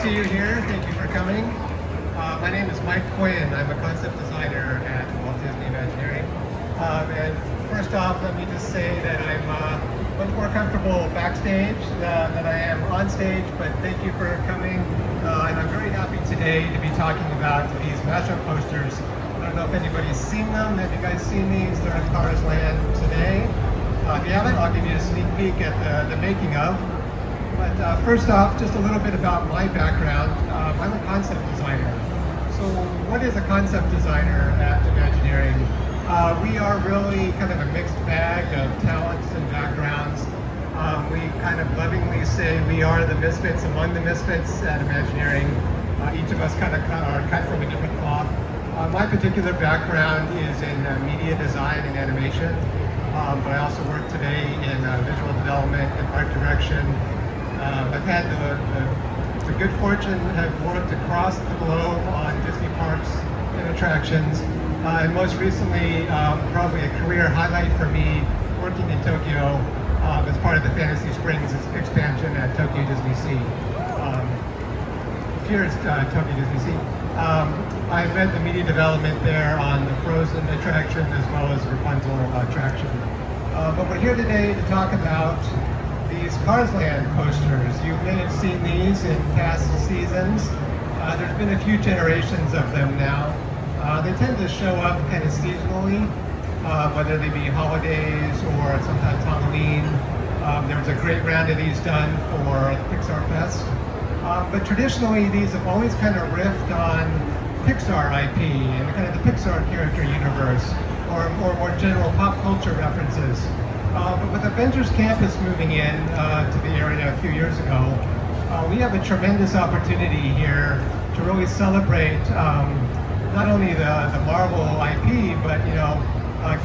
see you here. Thank you for coming. My name is Mike Quinn. I'm a concept designer at Walt Disney Imagineering. And first off, let me just say that I'm much more comfortable backstage than I am on stage, but thank you for coming. And I'm very happy today to be talking about these mashup posters. I don't know if anybody's seen them. Have you guys seen these? They're at Cars Land today. If you haven't, I'll give you a sneak peek at the making of. But first off, just a little bit about my background. I'm a concept designer. So what is a concept designer at Imagineering? We are really kind of a mixed bag of talents and backgrounds. We kind of lovingly say we are the misfits among the misfits at Imagineering. Each of us kind of are cut from a different cloth. My particular background is in media design and animation, but I also work today in visual development and art direction. I've had the good fortune to have worked across the globe on Disney parks and attractions, and most recently, probably a career highlight for me, working in Tokyo as part of the Fantasy Springs expansion at Tokyo Disney Sea. Here's Tokyo Disney Sea. I led the media development there on the Frozen attraction as well as the Rapunzel attraction. But we're here today to talk about these Cars Land posters. You may have seen these in past seasons. There's been a few generations of them now. They tend to show up kind of seasonally, whether they be holidays or sometimes Halloween. There was a great round of these done for Pixar Fest. But traditionally, these have always kind of riffed on Pixar IP and kind of the Pixar character universe, or more general pop culture references. But with Avengers Campus moving in to the area a few years ago, we have a tremendous opportunity here to really celebrate not only the Marvel IP, but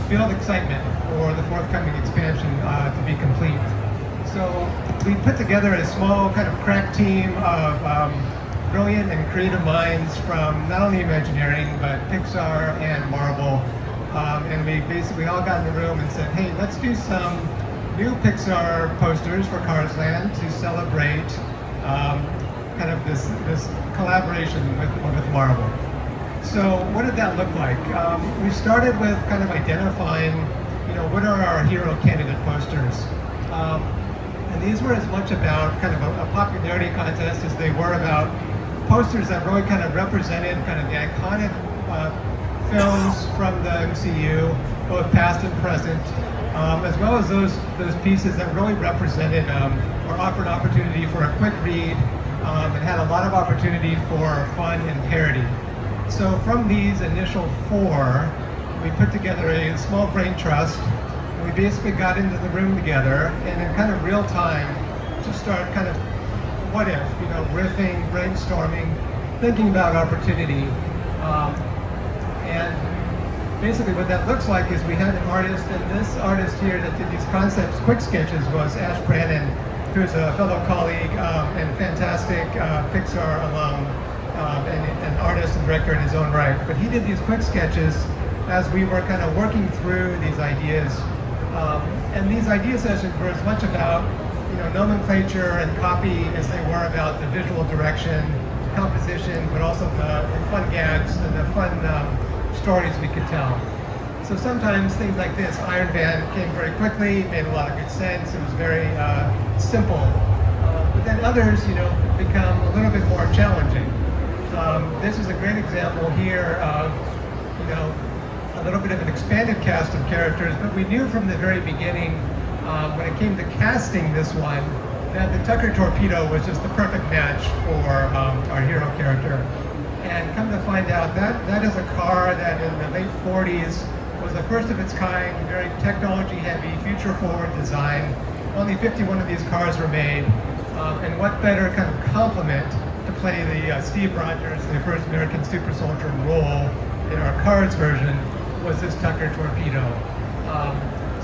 build excitement for the forthcoming expansion to be complete. So we put together a small kind of crack team of brilliant and creative minds from not only Imagineering, but Pixar and Marvel. And we basically all got in the room and said, hey, let's do some new Pixar posters for Cars Land to celebrate kind of this collaboration with Marvel. So what did that look like? We started with kind of identifying, what are our hero candidate posters? And these were as much about kind of a popularity contest as they were about posters that really kind of represented kind of the iconic films from the MCU, both past and present, as well as those pieces that really represented or offered opportunity for a quick read and had a lot of opportunity for fun and parody. So from these initial 4, we put together a small brain trust, and we basically got into the room together and in kind of real time to start kind of what if, riffing, brainstorming, thinking about opportunity. And basically what that looks like is we had an artist, and this artist here that did these concepts, quick sketches, was Ash Brannon, who's a fellow colleague and fantastic Pixar alum and an artist and director in his own right. But he did these quick sketches as we were kind of working through these ideas. And these idea sessions were as much about nomenclature and copy as they were about the visual direction, composition, but also the fun gags and the fun stories we could tell. So sometimes things like this, Iron Van, came very quickly, made a lot of good sense, it was very simple. But then others, become a little bit more challenging. This is a great example here of, a little bit of an expanded cast of characters, but we knew from the very beginning, when it came to casting this one, that the Tucker Torpedo was just the perfect match for our hero character. And come to find out, that is a car that in the late 40s was the first of its kind, very technology-heavy, future-forward design. Only 51 of these cars were made, and what better kind of complement to play the Steve Rogers, the first American super soldier role in our Cars version, was this Tucker Torpedo.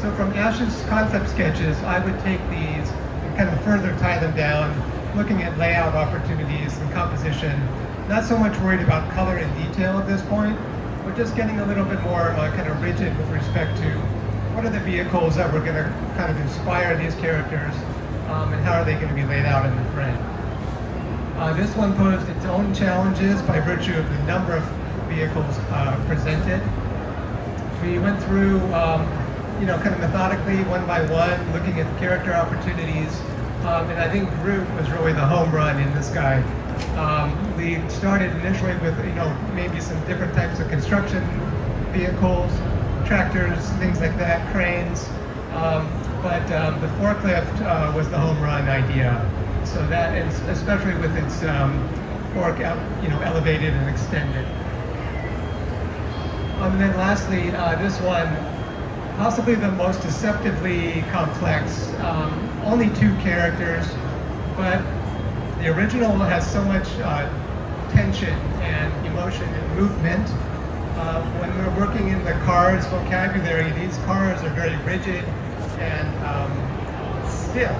So from Ash's concept sketches, I would take these and kind of further tie them down, looking at layout opportunities and composition. Not so much worried about color and detail at this point, but just getting a little bit more kind of rigid with respect to what are the vehicles that we're going to kind of inspire these characters, and how are they going to be laid out in the frame. This one posed its own challenges by virtue of the number of vehicles presented. We went through, kind of methodically, one by one, looking at character opportunities. And I think Groot was really the home run in this guy. We started initially with, maybe some different types of construction vehicles, tractors, things like that, cranes. But the forklift was the home run idea. So that, and especially with its fork, elevated and extended. And then lastly, this one, possibly the most deceptively complex. Only 2 characters, but the original has so much tension and emotion and movement. When we're working in the Cars vocabulary, these cars are very rigid and stiff.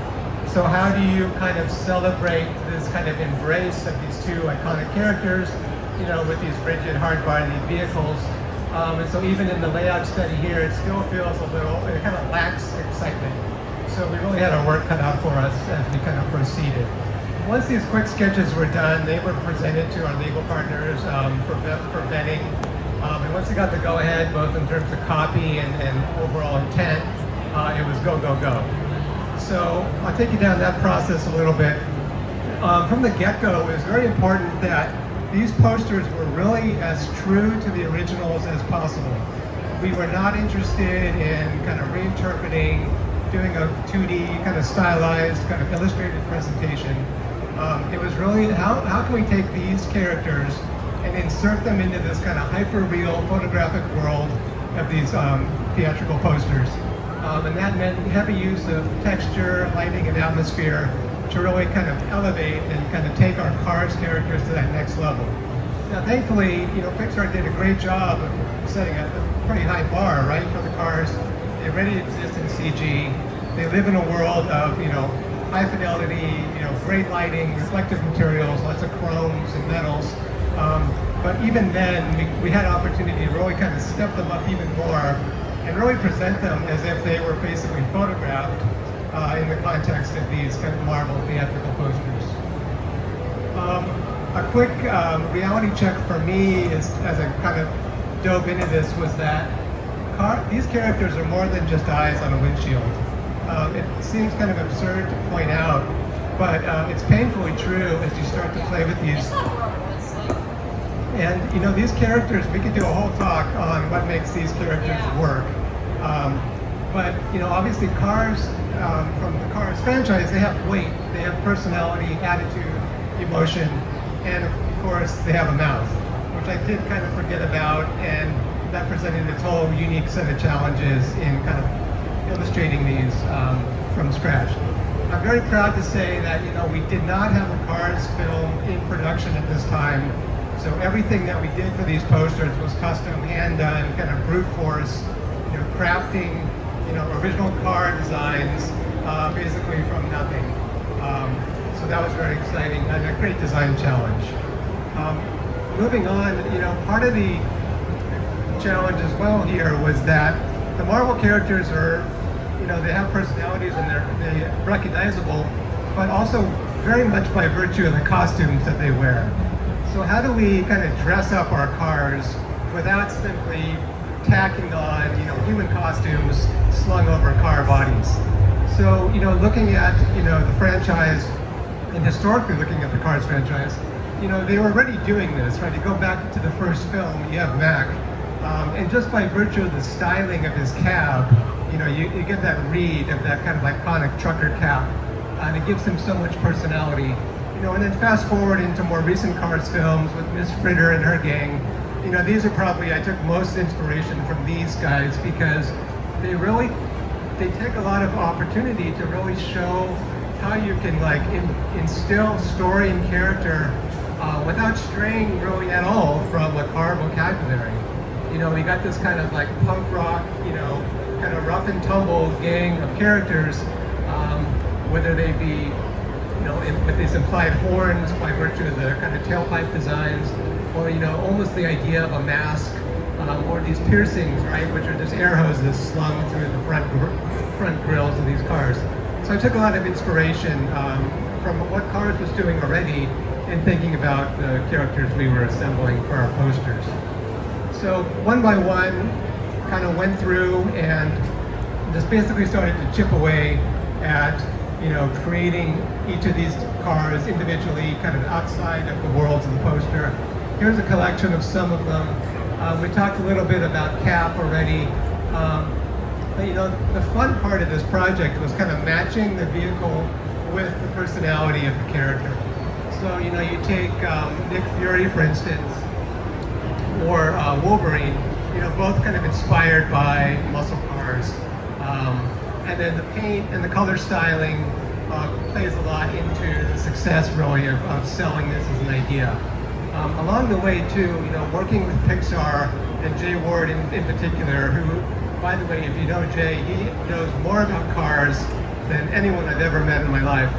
So how do you kind of celebrate this kind of embrace of these 2 iconic characters, with these rigid, hard-bodied vehicles? And so even in the layout study here, it still feels it kind of lacks excitement. So we really had our work cut out for us as we kind of proceeded. Once these quick sketches were done, they were presented to our legal partners for vetting. And once we got the go-ahead, both in terms of copy and overall intent, it was go, go, go. So I'll take you down that process a little bit. From the get-go, it was very important that these posters were really as true to the originals as possible. We were not interested in kind of reinterpreting, doing a 2D kind of stylized, kind of illustrated presentation. It was really, how can we take these characters and insert them into this kind of hyper-real photographic world of these theatrical posters? And that meant heavy use of texture, lighting, and atmosphere to really kind of elevate and kind of take our Cars characters to that next level. Now, thankfully, Pixar did a great job of setting a pretty high bar, right, for the Cars. They already exist in CG. They live in a world of, high fidelity, great lighting, reflective materials, lots of chromes and metals. But even then, we had opportunity to really kind of step them up even more and really present them as if they were basically photographed in the context of these kind of Marvel theatrical posters. A quick reality check for me, as I kind of dove into this, was that these characters are more than just eyes on a windshield. It seems kind of absurd to point out, but it's painfully true as you start to play with these. And these characters, we could do a whole talk on what makes these characters work. But obviously Cars, from the Cars franchise, they have weight, they have personality, attitude, emotion, and of course they have a mouth, which I did kind of forget about, and that presented its whole unique set of challenges in kind of illustrating these from scratch. I'm very proud to say that we did not have a Cars film in production at this time, so everything that we did for these posters was custom, hand done, kind of brute force, crafting, original car designs, basically from nothing. So that was very exciting and a great design challenge. Moving on, part of the challenge as well here was that the Marvel characters are, they have personalities and they're recognizable, but also very much by virtue of the costumes that they wear. So how do we kind of dress up our cars without simply tacking on, human costumes slung over car bodies? So, looking at, the franchise, and historically looking at the Cars franchise, they were already doing this, right? You go back to the first film, you have Mac, and just by virtue of the styling of his cab, you get that read of that kind of iconic trucker cap, and it gives him so much personality. And then fast forward into more recent Cars films with Miss Fritter and her gang. These are probably, I took most inspiration from these guys because they take a lot of opportunity to really show how you can instill story and character without straying really at all from a car vocabulary. We got this kind of punk rock, kind of rough and tumble gang of characters, whether they be with these implied horns by virtue of the kind of tailpipe designs, or almost the idea of a mask, or these piercings, right, which are just air hoses slung through the front grills of these cars. So I took a lot of inspiration from what Cars was doing already in thinking about the characters we were assembling for our posters. So one by one, kind of went through and just basically started to chip away at, creating each of these cars individually, kind of outside of the worlds of the poster. Here's a collection of some of them. We talked a little bit about Cap already. But the fun part of this project was kind of matching the vehicle with the personality of the character. So, you take Nick Fury, for instance, or Wolverine, both kind of inspired by muscle cars. And then the paint and the color styling plays a lot into the success, really, of selling this as an idea. Along the way, too, working with Pixar and Jay Ward in particular, who, by the way, if you know Jay, he knows more about cars than anyone I've ever met in my life.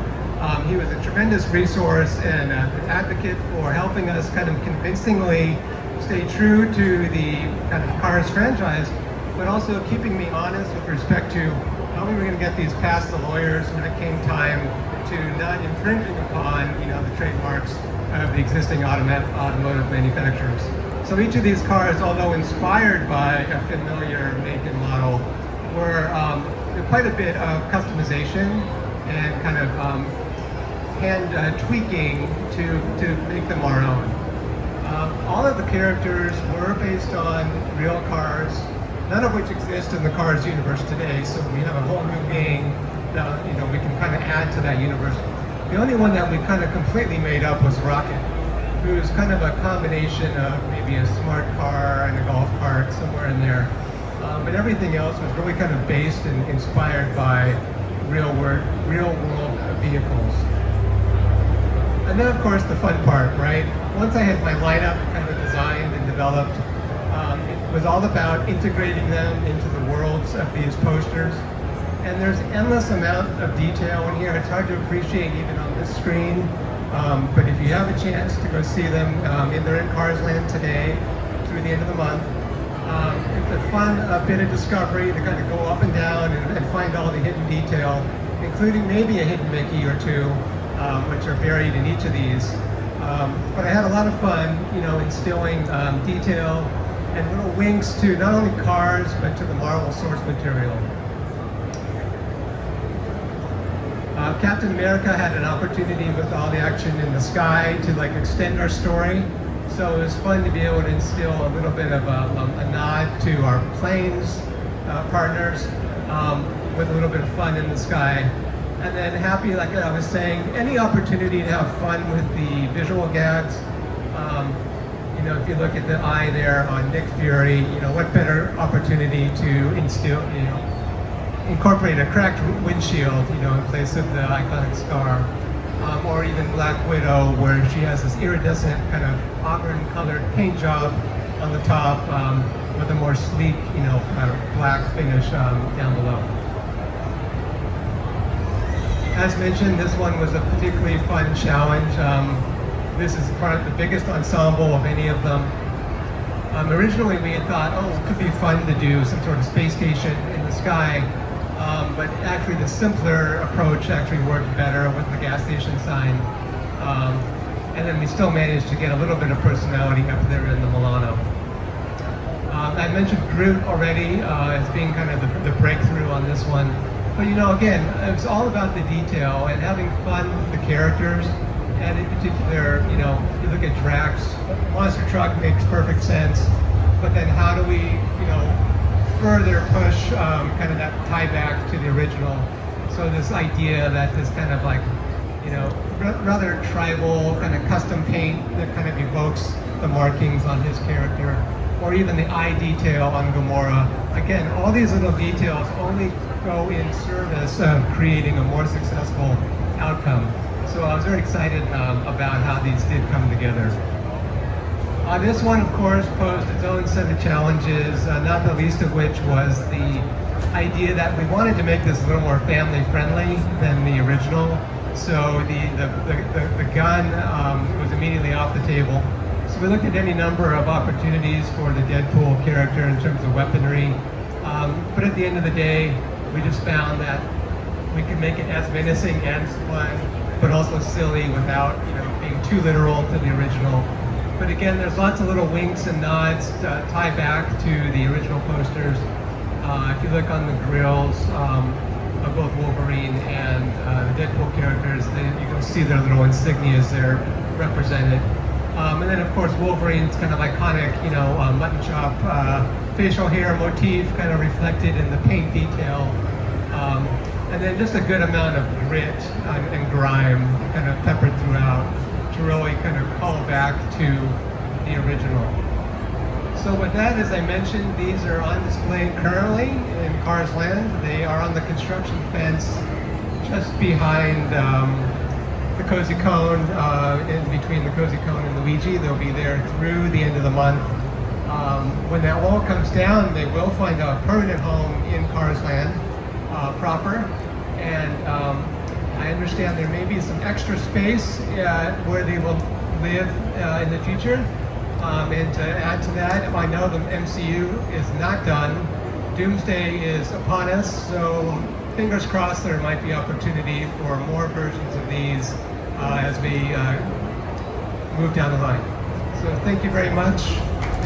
He was a tremendous resource and an advocate for helping us kind of convincingly stay true to the kind of Cars franchise, but also keeping me honest with respect to how we were going to get these past the lawyers when it came time to not infringing upon, the trademarks of the existing automotive manufacturers. So each of these cars, although inspired by a familiar make and model, were quite a bit of customization and kind of hand tweaking to make them our own. All of the characters were based on real cars, none of which exist in the Cars universe today, so we have a whole new being that we can kind of add to that universe. The only one that we kind of completely made up was Rocket, who's kind of a combination of maybe a smart car and a golf cart, somewhere in there. But everything else was really kind of based and inspired by real world vehicles. And then, of course, the fun part, right? Once I had my lineup kind of designed and developed, it was all about integrating them into the worlds of these posters. And there's endless amount of detail in here. It's hard to appreciate even on this screen. But if you have a chance to go see them, they're in Cars Land today through the end of the month. It's a fun bit of discovery to kind of go up and down and find all the hidden detail, including maybe a hidden Mickey or two, which are buried in each of these. But I had a lot of fun, instilling detail and little winks to not only cars, but to the Marvel source material. Captain America had an opportunity with all the action in the sky to extend our story. So it was fun to be able to instill a little bit of a nod to our planes partners with a little bit of fun in the sky. And then happy, like I was saying, any opportunity to have fun with the visual gags. If you look at the eye there on Nick Fury, what better opportunity to incorporate a cracked windshield, in place of the iconic scar. Or even Black Widow, where she has this iridescent kind of auburn-colored paint job on the top with a more sleek, kind of black finish down below. As mentioned, this one was a particularly fun challenge. This is part of the biggest ensemble of any of them. Originally, we had thought, it could be fun to do some sort of space station in the sky. But actually the simpler approach actually worked better with the gas station sign. And then we still managed to get a little bit of personality up there in the Milano. I mentioned Groot already as being kind of the breakthrough on this one. But again, it was all about the detail and having fun with the characters. And in particular, you look at Drax, monster truck makes perfect sense. But then how do we, further push kind of that tie back to the original? So this idea that this kind of rather tribal kind of custom paint that kind of evokes the markings on his character, or even the eye detail on Gamora. Again, all these little details only go in service of creating a more successful outcome. So I was very excited about how these did come together. This one, of course, posed its own set of challenges, not the least of which was the idea that we wanted to make this a little more family-friendly than the original. So the gun was immediately off the table. So we looked at any number of opportunities for the Deadpool character in terms of weaponry. But at the end of the day, we just found that we could make it as menacing and fun but also silly without being too literal to the original. But again, there's lots of little winks and nods to tie back to the original posters. If you look on the grills of both Wolverine and the Deadpool characters, you can see their little insignias there represented. And then of course Wolverine's kind of iconic, mutton chop facial hair motif kind of reflected in the paint detail. And then just a good amount of grit and grime kind of peppered throughout to really kind of call back to the original. So with that, as I mentioned, these are on display currently in Cars Land. They are on the construction fence just behind the Cozy Cone, in between the Cozy Cone and Luigi. They'll be there through the end of the month. When that wall comes down, they will find a permanent home in Cars Land proper. And I understand there may be some extra space where they will live in the future. And to add to that, I know the MCU is not done. Doomsday is upon us, so fingers crossed there might be opportunity for more versions of these as we move down the line. So thank you very much.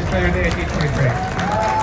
Enjoy your day at D23.